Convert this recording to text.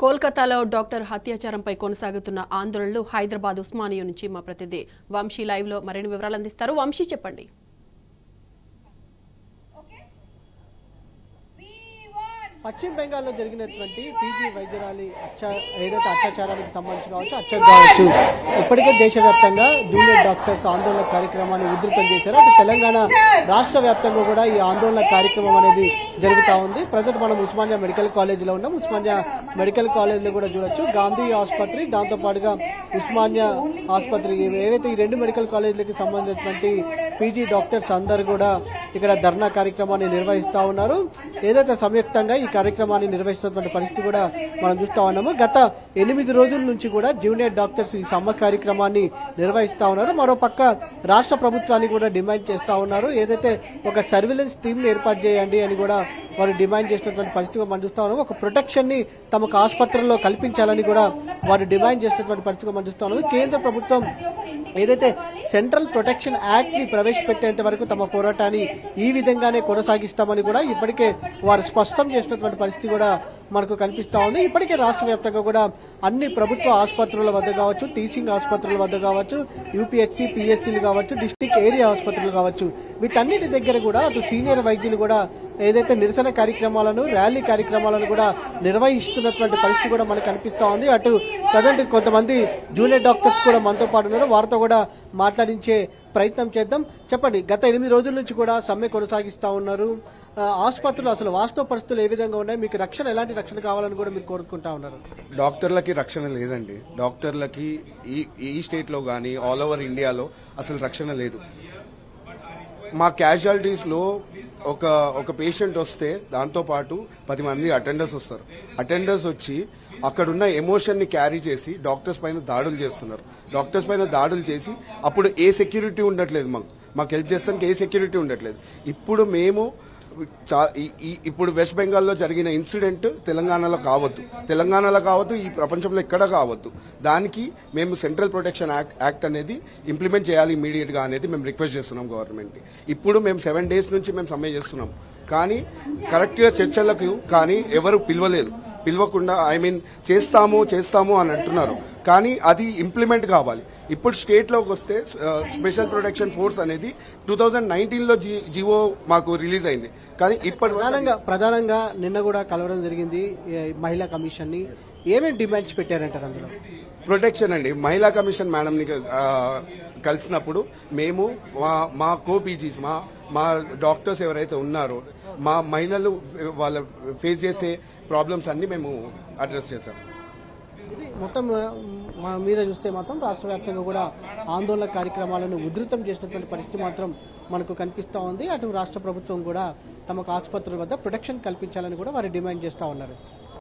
కోల్కతాలో డాక్టర్ హత్యాచారంపై కొనసాగుతున్న ఆందోళనలు హైదరాబాద్ ఉస్మానియా నుంచి మా ప్రతినిధి వంశీ లైవ్ లో మరిన్ని వివరాలు అందిస్తారు. వంశీ చెప్పండి. పశ్చిమ బెంగాల్లో జరిగినటువంటి పీజీ వైద్యురాలి ఏదైతే అత్యాచారానికి సంబంధించి కావచ్చు ఇప్పటికే దేశవ్యాప్తంగా జూనియర్ డాక్టర్స్ ఆందోళన కార్యక్రమాన్ని ఉధృతం చేశారు. అటు తెలంగాణ రాష్ట్ర వ్యాప్తంగా కూడా ఈ ఆందోళన కార్యక్రమం అనేది జరుగుతూ ఉంది. ప్రజెంట్ మనం ఉస్మానియా మెడికల్ కాలేజీలో ఉన్నాం. ఉస్మానియా మెడికల్ కాలేజీలో కూడా చూడొచ్చు గాంధీ ఆసుపత్రి, దాంతో పాటుగా ఉస్మానియా ఆసుపత్రి, ఏవైతే ఈ రెండు మెడికల్ కాలేజీలకు సంబంధించినటువంటి పీజీ డాక్టర్స్ అందరూ కూడా ఇక్కడ ధర్నా కార్యక్రమాన్ని నిర్వహిస్తూ ఉన్నారు. ఏదైతే సంయుక్తంగా ఈ కార్యక్రమాన్ని నిర్వహిస్తున్నటువంటి పరిస్థితి కూడా మనం చూస్తా ఉన్నాము. గత 8 రోజుల నుంచి కూడా జూనియర్ డాక్టర్స్ ఈ సమ్మె కార్యక్రమాన్ని నిర్వహిస్తా ఉన్నారు. మరోపక్క రాష్ట్ర ప్రభుత్వాన్ని కూడా డిమాండ్ చేస్తా ఉన్నారు. ఏదైతే ఒక సర్వేలెన్స్ టీమ్ ని ఏర్పాటు చేయండి అని కూడా వారు డిమాండ్ చేసినటువంటి పరిస్థితి మనం చూస్తా ఉన్నాము. ఒక ప్రొటెక్షన్ ని తమకు ఆసుపత్రుల్లో కల్పించాలని కూడా వారు డిమాండ్ చేసినటువంటి పరిస్థితి మనం చూస్తా ఉన్నాము. కేంద్ర ప్రభుత్వం ఏదైతే సెంట్రల్ ప్రొటెక్షన్ యాక్ట్ ని ప్రవేశపెట్టేంత వరకు తమ పోరాటాన్ని ఈ విధంగానే కొనసాగిస్తామని కూడా ఇప్పటికే వారు స్పష్టం చేసినటువంటి పరిస్థితి కూడా మనకు కనిపిస్తా ఉంది. ఇప్పటికే రాష్ట్ర వ్యాప్తంగా కూడా అన్ని ప్రభుత్వ ఆసుపత్రుల వద్ద కావచ్చు, టీచింగ్ ఆసుపత్రుల వద్ద కావచ్చు, యూపీహెచ్సి, పిహెచ్సిలు కావచ్చు, డిస్టిక్ ఏరియా ఆసుపత్రులు కావచ్చు, వీటన్నిటి దగ్గర కూడా అటు సీనియర్ వైద్యులు కూడా ఏదైతే నిరసన కార్యక్రమాలను, ర్యాలీ కార్యక్రమాలను కూడా నిర్వహిస్తున్నటువంటి పరిస్థితి కూడా మనకు కనిపిస్తా ఉంది. అటు ప్రజెంట్ కొంతమంది జూనియర్ డాక్టర్స్ కూడా మనతో పాటు ఉన్నారు. వారితో కూడా మాట్లాడించే ప్రయత్నం చేద్దాం. చెప్పండి, గత 8 రోజుల నుంచి కూడా సమ్మె కొనసాగిస్తా ఉన్నారు. ఆసుపత్రులు అసలు వాస్తవ పరిస్థితులు ఏ విధంగా ఉన్నాయి? మీకు రక్షణ, ఎలాంటి రక్షణ కావాలని కూడా మీరు కోరుకుంటా ఉన్నారు? డాక్టర్లకి రక్షణ లేదండి. డాక్టర్లకి ఈ స్టేట్ లో గానీ ఆల్ ఓవర్ ఇండియాలో అసలు రక్షణ లేదు. మా క్యాజువాలిటీస్ లో ఒక పేషెంట్ వస్తే దాంతో పాటు 10 మంది అటెండర్స్ వస్తారు. అటెండర్స్ వచ్చి అక్కడున్న ఎమోషన్ ని క్యారీ చేసి డాక్టర్స్ పైన దాడులు చేస్తున్నారు. డాక్టర్స్ పైన దాడులు చేసి అప్పుడు ఏ సెక్యూరిటీ ఉండట్లేదు, మాకు హెల్ప్ చేస్తానికి ఏ సెక్యూరిటీ ఉండట్లేదు. ఇప్పుడు వెస్ట్ బెంగాల్లో జరిగిన ఇన్సిడెంట్ తెలంగాణలో కావద్దు, ఈ ప్రపంచంలో ఎక్కడ కావద్దు. దానికి మేము సెంట్రల్ ప్రొటెక్షన్ యాక్ట్ అనేది ఇంప్లిమెంట్ చేయాలి ఇమీడియట్ గా అనేది మేము రిక్వెస్ట్ చేస్తున్నాం గవర్నమెంట్. ఇప్పుడు మేము 7 days నుంచి మేము సమ్మె చేస్తున్నాం. కానీ కరెక్ట్ గా చర్చలకు కానీ ఎవరు పిలవకుండా చేస్తాము అని అంటున్నారు. కానీ అది ఇంప్లిమెంట్ కావాలి. ఇప్పుడు స్టేట్ లోకి వస్తే స్పెషల్ ప్రొటెక్షన్ ఫోర్స్ అనేది 2019లో జీవో మాకు రిలీజ్ అయింది. కానీ ఇప్పుడు ప్రధానంగా నిన్న కూడా కలవడం జరిగింది మహిళా కమిషన్ ని. ఏమేమి డిమాండ్స్ పెట్టారంటారు అందులో? ప్రొటెక్షన్ అండి. మహిళా కమిషన్ మేడం ని కలిసినప్పుడు మేము మా కోపీజీస్, మా డాక్టర్స్ ఎవరైతే ఉన్నారో, మా మహిళలు వాళ్ళ ఫేస్ చేసే ప్రాబ్లమ్స్ అన్ని మేము అడ్రస్ చేశాం. మొత్తం మీద చూస్తే మాత్రం రాష్ట్ర వ్యాప్తంగా కూడా ఆందోళన కార్యక్రమాలను ఉధృతం చేసినటువంటి పరిస్థితి మాత్రం మనకు కనిపిస్తూ ఉంది. అటు రాష్ట్ర ప్రభుత్వం కూడా తమకు ఆసుపత్రుల వద్ద ప్రొటెక్షన్ కల్పించాలని కూడా వారు డిమాండ్ చేస్తూ ఉన్నారు.